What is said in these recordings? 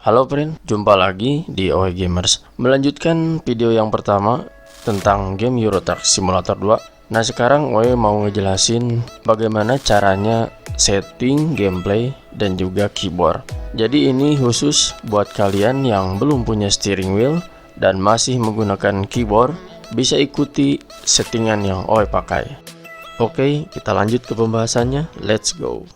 Halo friend, jumpa lagi di OE Gamers. Melanjutkan video yang pertama tentang game Euro Truck Simulator 2. Nah, sekarang OE mau ngejelasin bagaimana caranya setting gameplay dan juga keyboard. Jadi ini khusus buat kalian yang belum punya steering wheel dan masih menggunakan keyboard, bisa ikuti settingan yang OE pakai. Oke, kita lanjut ke pembahasannya. Let's go.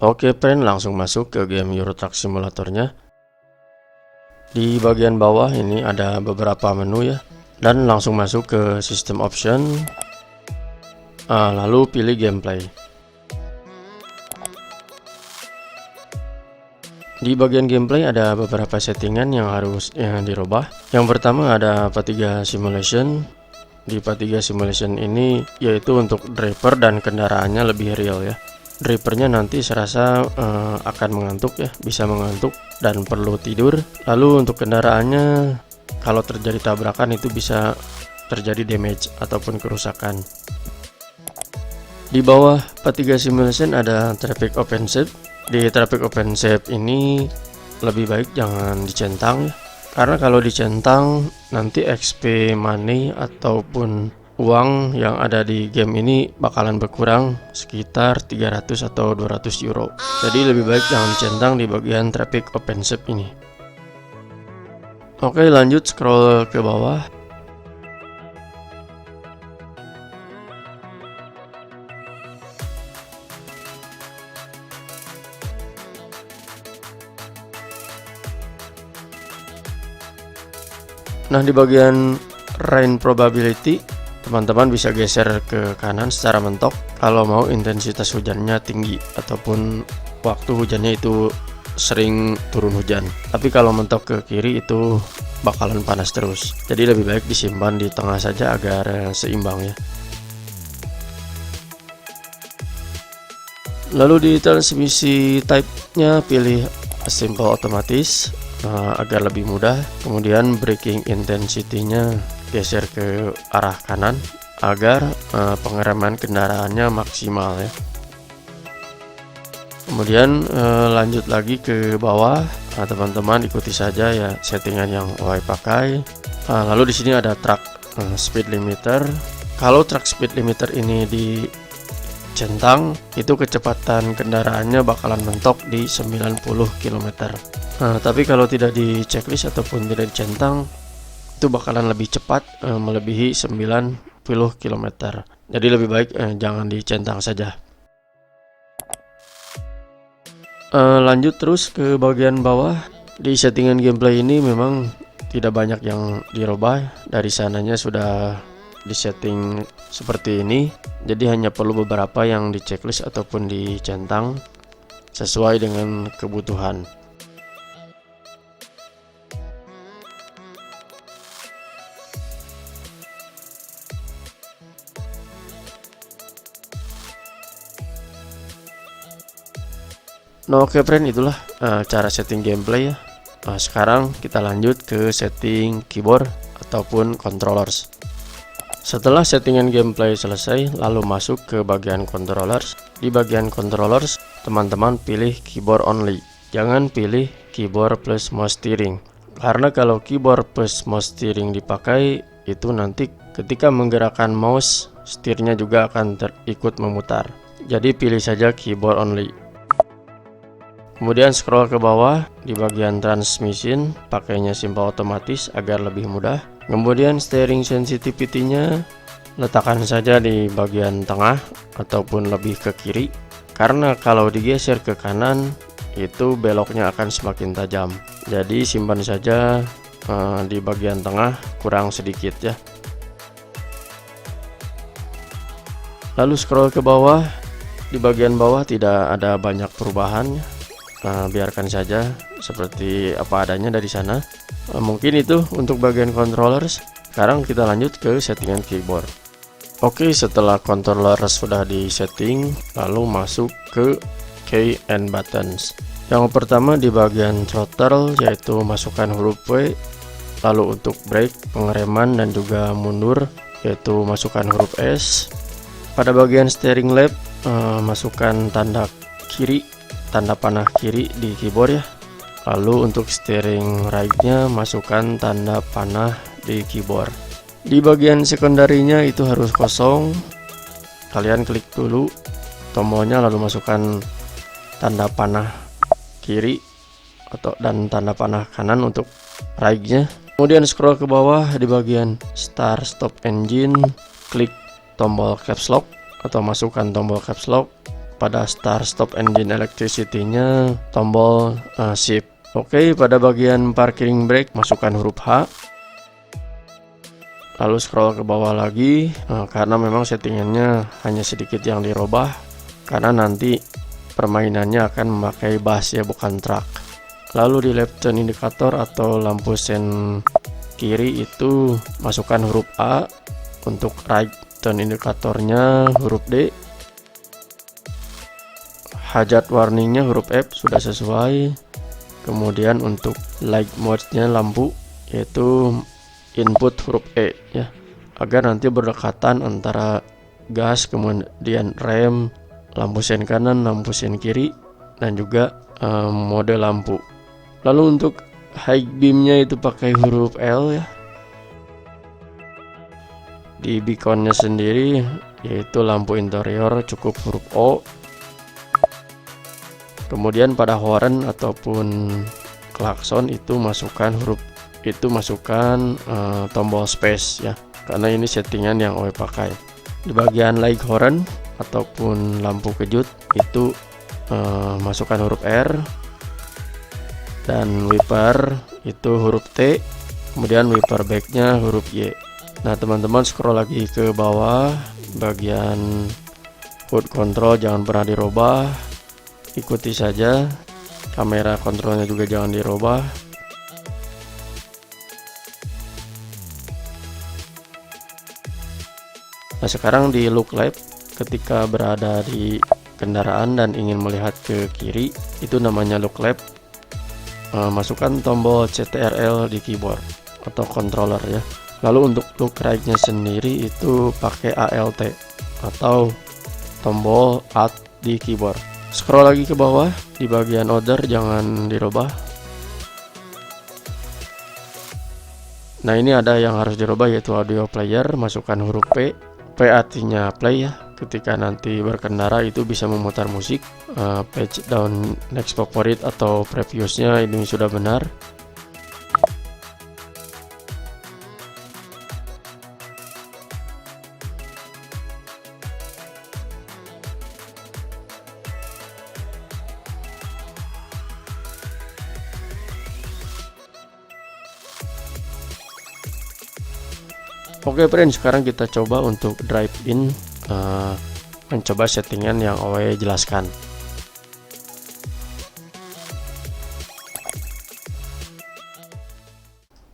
Oke friend, langsung masuk ke game Euro Truck Simulatornya. Di bagian bawah ini ada beberapa menu ya, dan langsung masuk ke System Option, lalu pilih Gameplay. Di bagian gameplay ada beberapa settingan yang harus dirubah. Yang pertama ada Fatiga Simulation. Di Fatiga Simulation ini yaitu untuk driver dan kendaraannya lebih real ya. Drivernya nanti serasa akan mengantuk ya, bisa mengantuk dan perlu tidur. Lalu untuk kendaraannya, kalau terjadi tabrakan itu bisa terjadi damage ataupun kerusakan. Di bawah Fatiga Simulation ada Traffic Open Shape. Di Traffic Open Shape ini lebih baik jangan dicentang ya, karena kalau dicentang nanti XP money ataupun uang yang ada di game ini bakalan berkurang sekitar 300 atau 200 euro. Jadi lebih baik jangan dicentang di bagian Traffic Open Shape ini. Oke, lanjut scroll ke bawah. Nah, di bagian rain probability, teman-teman bisa geser ke kanan secara mentok kalau mau intensitas hujannya tinggi ataupun waktu hujannya itu sering turun hujan. Tapi kalau mentok ke kiri itu bakalan panas terus. Jadi lebih baik disimpan di tengah saja agar seimbang ya. Lalu di transmisi type-nya pilih simple otomatis agar lebih mudah. Kemudian braking intensity-nya geser ke arah kanan agar pengereman kendaraannya maksimal ya. Kemudian lanjut lagi ke bawah. Nah, teman-teman ikuti saja ya settingan yang OE pakai. Lalu di sini ada truck speed limiter. Kalau truck speed limiter ini dicentang, itu kecepatan kendaraannya bakalan mentok di 90 km. Nah, tapi kalau tidak di checklist ataupun tidak dicentang, itu bakalan lebih cepat, melebihi 90 km. Jadi lebih baik jangan dicentang saja. Lanjut terus ke bagian bawah. Di settingan gameplay ini memang tidak banyak yang dirubah. Dari sananya sudah disetting seperti ini. Jadi hanya perlu beberapa yang di checklist ataupun dicentang sesuai dengan kebutuhan. Nah, oke friend, itulah cara setting gameplay ya. Sekarang kita lanjut ke setting keyboard ataupun controllers. Setelah settingan gameplay selesai, lalu masuk ke bagian controllers. Di bagian controllers, teman-teman pilih keyboard only. Jangan pilih keyboard plus mouse steering. Karena kalau keyboard plus mouse steering dipakai, itu nanti ketika menggerakkan mouse, setirnya juga akan ikut memutar. Jadi pilih saja keyboard only. Kemudian scroll ke bawah, di bagian transmission pakainya simple otomatis agar lebih mudah. Kemudian steering sensitivity-nya letakkan saja di bagian tengah ataupun lebih ke kiri, karena kalau digeser ke kanan itu beloknya akan semakin tajam. Jadi simpan saja di bagian tengah kurang sedikit ya. Lalu scroll ke bawah, di bagian bawah tidak ada banyak perubahan. Biarkan saja seperti apa adanya dari sana. Mungkin itu untuk bagian controllers. Sekarang kita lanjut ke settingan keyboard. Oke, setelah controller sudah di setting, lalu masuk ke key and buttons. Yang pertama di bagian throttle, yaitu masukkan huruf W. Lalu untuk brake, pengereman dan juga mundur, yaitu masukkan huruf S. Pada bagian steering lamp, masukkan tanda kiri, tanda panah kiri di keyboard ya. Lalu untuk steering right-nya masukkan tanda panah di keyboard. Di bagian sekundarinya itu harus kosong. Kalian klik dulu tombolnya lalu masukkan tanda panah kiri dan tanda panah kanan untuk right-nya. Kemudian scroll ke bawah di bagian start stop engine, klik tombol caps lock atau masukkan tombol caps lock. Pada start stop engine electricity-nya tombol shift. Oke, pada bagian parking brake masukkan huruf H. Lalu scroll ke bawah lagi, karena memang settingannya hanya sedikit yang dirubah, karena nanti permainannya akan memakai bass ya, bukan track. Lalu di left turn indicator atau lampu sen kiri itu masukkan huruf A. Untuk right turn indikatornya huruf D. Hazard warningnya huruf F sudah sesuai. Kemudian untuk light mode-nya lampu yaitu input huruf E ya, agar nanti berdekatan antara gas, kemudian rem, lampu sen kanan, lampu sen kiri, dan juga mode lampu. Lalu untuk high beam-nya itu pakai huruf L ya. Di beacon-nya sendiri yaitu lampu interior cukup huruf O. Kemudian pada horn ataupun klakson itu masukkan tombol space ya, karena ini settingan yang OE pakai. Di bagian light horn ataupun lampu kejut itu masukkan huruf R, dan wiper itu huruf T, kemudian wiper backnya huruf Y. Nah teman-teman scroll lagi ke bawah, bagian hood control jangan pernah dirubah, ikuti saja. Kamera kontrolnya juga jangan dirubah. Nah sekarang di look left, ketika berada di kendaraan dan ingin melihat ke kiri, itu namanya look left. Masukkan tombol CTRL di keyboard atau controller ya. Lalu untuk look right nya sendiri itu pakai ALT atau tombol Alt di keyboard. Scroll lagi ke bawah, di bagian order jangan dirubah. Nah ini ada yang harus dirubah yaitu audio player, masukkan huruf P. P artinya play ya, ketika nanti berkendara itu bisa memutar musik. Page down next favorite atau previousnya ini sudah benar. Oke friends, sekarang kita coba untuk drive in, mencoba settingan yang OE jelaskan.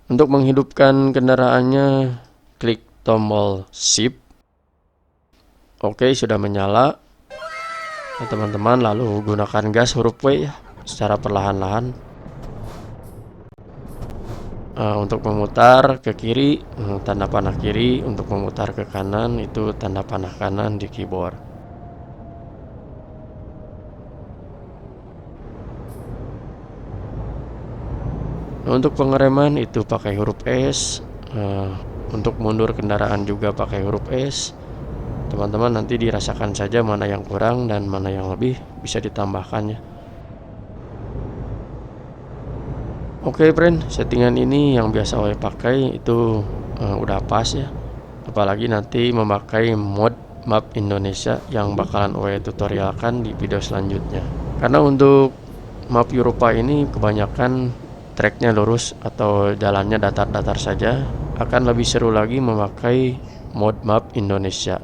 Untuk menghidupkan kendaraannya, klik tombol shift. Oke, sudah menyala. Nah, teman-teman, lalu gunakan gas huruf W ya, secara perlahan-lahan. Untuk memutar ke kiri tanda panah kiri, untuk memutar ke kanan itu tanda panah kanan di keyboard. Untuk pengereman itu pakai huruf S, untuk mundur kendaraan juga pakai huruf S. Teman-teman nanti dirasakan saja mana yang kurang dan mana yang lebih, bisa ditambahkannya. Oke friend, settingan ini yang biasa OE pakai itu udah pas ya. Apalagi nanti memakai mode map Indonesia yang bakalan OE tutorialkan di video selanjutnya. Karena untuk map Eropa ini kebanyakan treknya lurus atau jalannya datar-datar saja, akan lebih seru lagi memakai mode map Indonesia.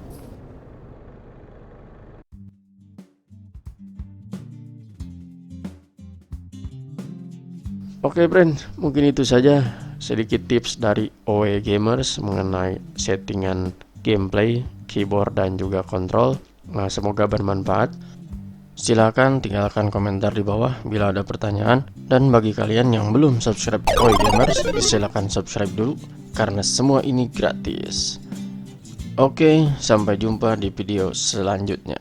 Oke friend, mungkin itu saja sedikit tips dari OE Gamers mengenai settingan gameplay, keyboard dan juga kontrol. Nah, semoga bermanfaat. Silahkan tinggalkan komentar di bawah bila ada pertanyaan. Dan bagi kalian yang belum subscribe OE Gamers, silahkan subscribe dulu karena semua ini gratis. Oke, sampai jumpa di video selanjutnya.